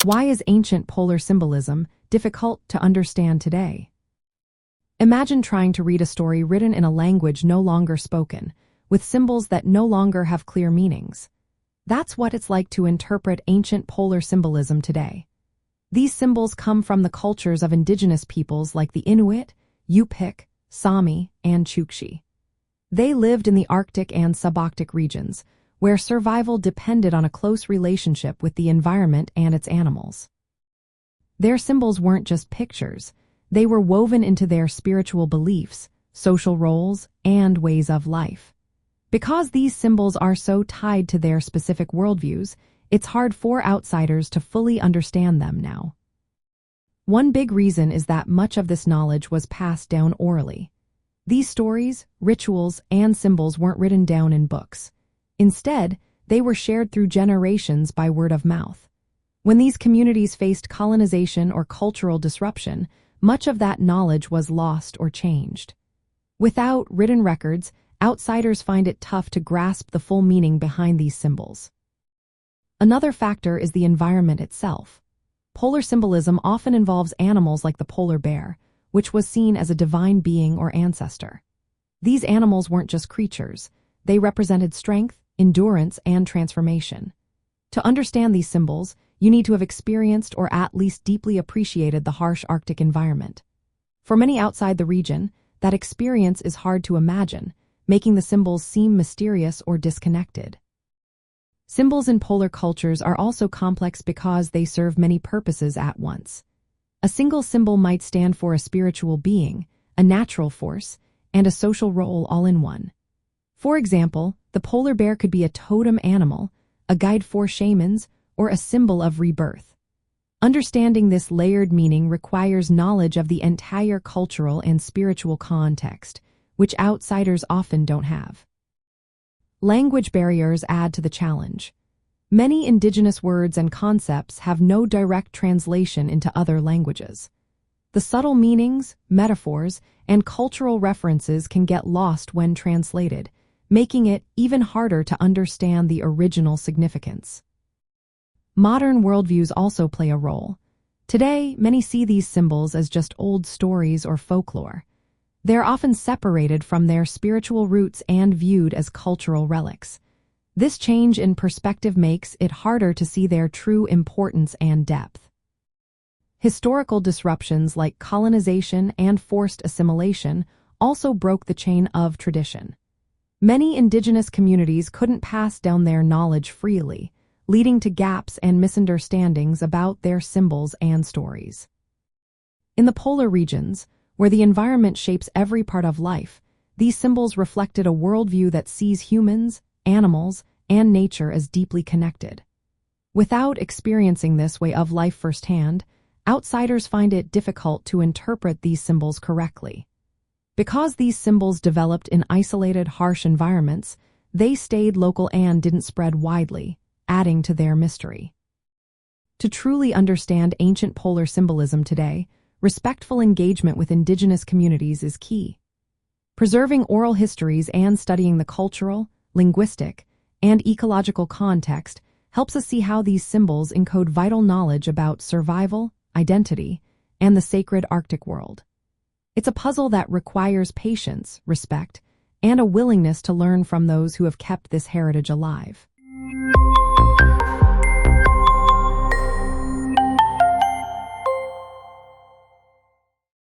Why is ancient polar symbolism difficult to understand today? Imagine trying to read a story written in a language no longer spoken, with symbols that no longer have clear meanings. That's what it's like to interpret ancient polar symbolism today. These symbols come from the cultures of indigenous peoples like the Inuit, Yupik, Sami, and Chukchi. They lived in the Arctic and subarctic regions, where survival depended on a close relationship with the environment and its animals. Their symbols weren't just pictures, they were woven into their spiritual beliefs, social roles, and ways of life. Because these symbols are so tied to their specific worldviews, it's hard for outsiders to fully understand them now. One big reason is that much of this knowledge was passed down orally. These stories, rituals, and symbols weren't written down in books. Instead, they were shared through generations by word of mouth. When these communities faced colonization or cultural disruption, much of that knowledge was lost or changed. Without written records, outsiders find it tough to grasp the full meaning behind these symbols. Another factor is the environment itself. Polar symbolism often involves animals like the polar bear, which was seen as a divine being or ancestor. These animals weren't just creatures, they represented strength, endurance, and transformation. To understand these symbols, you need to have experienced or at least deeply appreciated the harsh Arctic environment. For many outside the region, that experience is hard to imagine, making the symbols seem mysterious or disconnected. Symbols in polar cultures are also complex because they serve many purposes at once. A single symbol might stand for a spiritual being, a natural force, and a social role all in one. For example, the polar bear could be a totem animal, a guide for shamans, or a symbol of rebirth. Understanding this layered meaning requires knowledge of the entire cultural and spiritual context, which outsiders often don't have. Language barriers add to the challenge. Many indigenous words and concepts have no direct translation into other languages. The subtle meanings, metaphors, and cultural references can get lost when translated, making it even harder to understand the original significance. Modern worldviews also play a role. Today, many see these symbols as just old stories or folklore. They're often separated from their spiritual roots and viewed as cultural relics. This change in perspective makes it harder to see their true importance and depth. Historical disruptions like colonization and forced assimilation also broke the chain of tradition. Many indigenous communities couldn't pass down their knowledge freely, leading to gaps and misunderstandings about their symbols and stories. In the polar regions, where the environment shapes every part of life, these symbols reflected a worldview that sees humans, animals, and nature as deeply connected. Without experiencing this way of life firsthand, outsiders find it difficult to interpret these symbols correctly. Because these symbols developed in isolated, harsh environments, they stayed local and didn't spread widely, adding to their mystery. To truly understand ancient polar symbolism today, respectful engagement with indigenous communities is key. Preserving oral histories and studying the cultural, linguistic, and ecological context helps us see how these symbols encode vital knowledge about survival, identity, and the sacred Arctic world. It's a puzzle that requires patience, respect, and a willingness to learn from those who have kept this heritage alive.